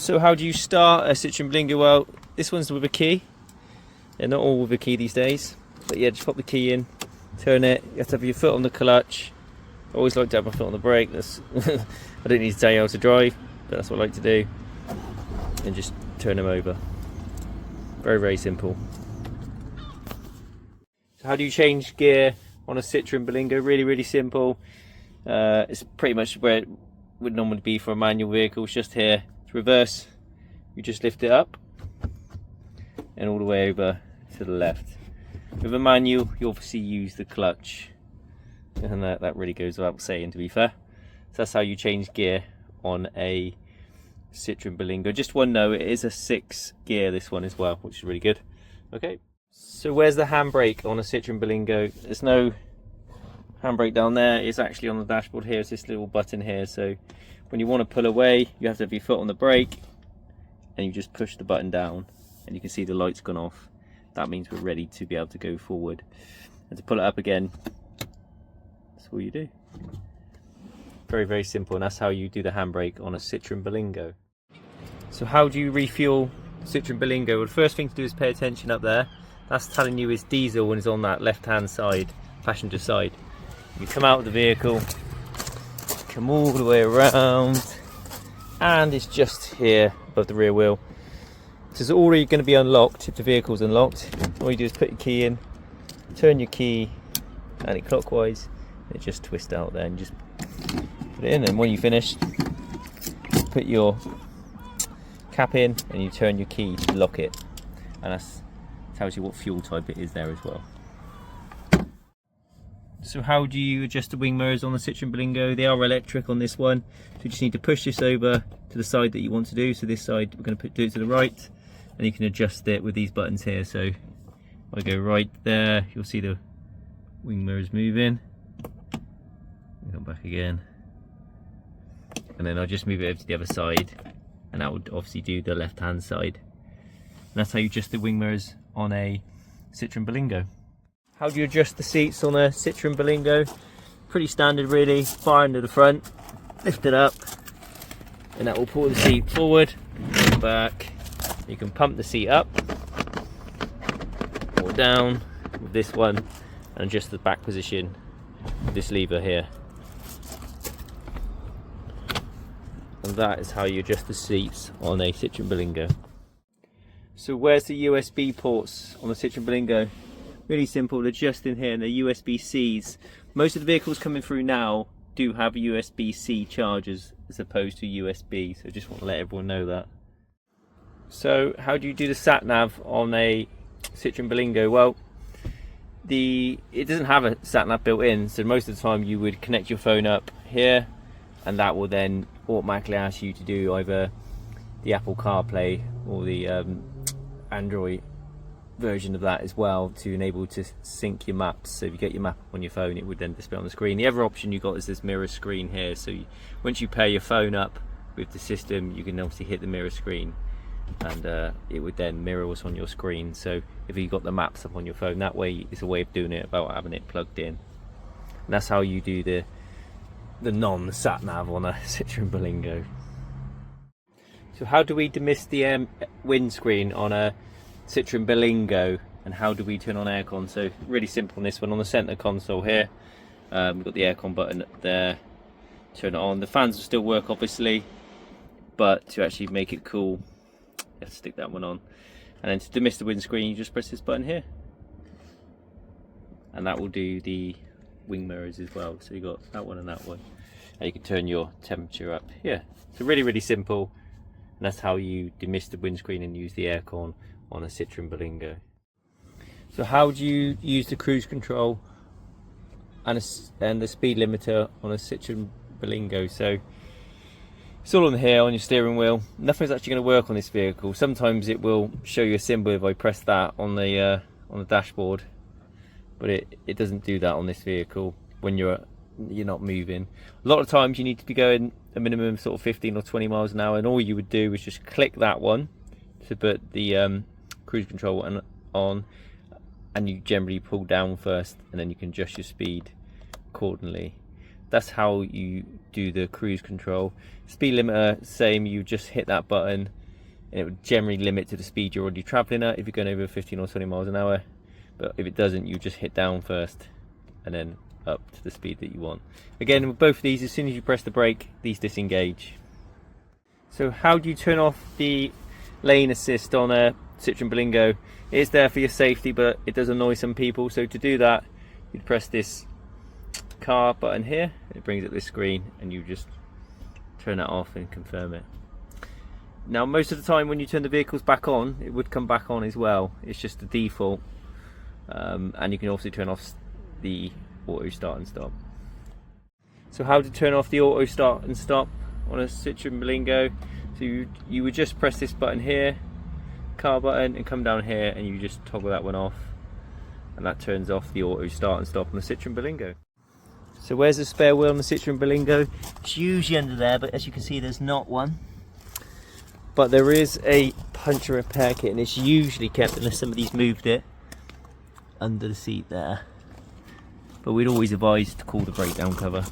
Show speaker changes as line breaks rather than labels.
So how do you start a Citroen Berlingo? Well, this one's with a key. They're not all with a key these days. But yeah, just pop the key in, turn it. You have to have your foot on the clutch. I always like to have my foot on the brake. That's I don't need to tell you how to drive, but that's what I like to do. And just turn them over. Very, very simple. So how do you change gear on a Citroen Berlingo? Really, really simple. It's pretty much where it would normally be for a manual vehicle. It's just here. It's reverse. You just lift it up and all the way over to the left. With a manual, you obviously use the clutch, and that really goes without saying, to be fair. So that's how you change gear on a Citroen Berlingo. Just one note, it is a 6 gear, this one as well, which is really good. Okay, so where's the handbrake on a Citroen Berlingo? There's no handbrake down there. It's actually on the dashboard here. It's this little button here. So when you want to pull away, you have to have your foot on the brake and you just push the button down, and you can see the light's gone off. That means we're ready to be able to go forward. And to pull it up again, that's all you do. Very, very simple, and that's how you do the handbrake on a Citroen Berlingo. So how do you refuel Citroen Berlingo? Well, the first thing to do is pay attention up there. That's telling you it's diesel and it's on that left-hand side, passenger side. You come out of the vehicle, come all the way around, and it's just here above the rear wheel. This is already going to be unlocked if the vehicle's unlocked. All you do is put your key in, turn your key anti-clockwise, and it just twists out there, and just put it in. And when you finish, put your cap in and you turn your key to lock it, and that tells you what fuel type it is there as well. So how do you adjust the wing mirrors on the Citroen Berlingo? They are electric on this one, so you just need to push this over to the side that you want to do. So this side we're going to do it to the right, and you can adjust it with these buttons here. So if I go right there, you'll see the wing mirrors moving. Come back again, and then I'll just move it over to the other side, and that would obviously do the left hand side. And that's how you adjust the wing mirrors on a Citroen Berlingo. How do you adjust the seats on a Citroen Berlingo? Pretty standard really. Far into the front, lift it up, and that will pull the seat forward, back. You can pump the seat up or down with this one, and adjust the back position with this lever here. And that is how you adjust the seats on a Citroen Berlingo. So where's the USB ports on the Citroen Berlingo? Really simple, they're just in here, and they're USB-Cs. Most of the vehicles coming through now do have USB-C chargers as opposed to USB, so just want to let everyone know that. So how do you do the satnav on a Citroen Berlingo? Well, it doesn't have a satnav built in, so most of the time you would connect your phone up here, and that will then automatically ask you to do either the Apple CarPlay or the Android version of that as well, to enable to sync your maps. So if you get your map on your phone, it would then display on the screen. The other option you got is this mirror screen here. So once you pair your phone up with the system, you can obviously hit the mirror screen, and it would then mirror what's on your screen. So if you got the maps up on your phone, that way it's a way of doing it without having it plugged in. And that's how you do the non-sat nav on a Citroen Berlingo. So how do we demist the windscreen on a Citroen Berlingo, and how do we turn on aircon? So really simple on this one. On the centre console here, we've got the aircon button up there. Turn it on. The fans will still work obviously, but to actually make it cool, you have to stick that one on. And then to demist the windscreen, you just press this button here, and that will do the wing mirrors as well. So you got that one and that one, and you can turn your temperature up here. So really, really simple, and that's how you demist the windscreen and use the aircon on a Citroen Berlingo. So how do you use the cruise control and the speed limiter on a Citroen Berlingo? So it's all on here on your steering wheel. Nothing's actually going to work on this vehicle. Sometimes it will show you a symbol if I press that on the dashboard, but it doesn't do that on this vehicle when you're not moving. A lot of times you need to be going a minimum sort of 15 or 20 miles an hour, and all you would do is just click that one to put the cruise control on, and you generally pull down first, and then you can adjust your speed accordingly. that's how you do the cruise control. Speed limiter, same, you just hit that button and it would generally limit to the speed you're already traveling at if you're going over 15 or 20 miles an hour. But if it doesn't, you just hit down first and then up to the speed that you want. Again, with both of these, as soon as you press the brake, these disengage. So how do you turn off the lane assist on a Citroen Berlingo? It is there for your safety, but it does annoy some people. So to do that, you'd press this car button here, it brings up this screen, and you just turn that off and confirm it. Now most of the time when you turn the vehicles back on, it would come back on as well. It's just the default, and you can also turn off the auto start and stop. So how to turn off the auto start and stop on a Citroen Berlingo? So you would just press this button here, car button, and come down here and you just toggle that one off, and that turns off the auto start and stop on the Citroen Berlingo. So where's the spare wheel on the Citroen Berlingo? It's usually under there, but as you can see there's not one. But there is a puncture repair kit, and it's usually kept, unless somebody's moved it, under the seat there. But we'd always advise to call the breakdown cover.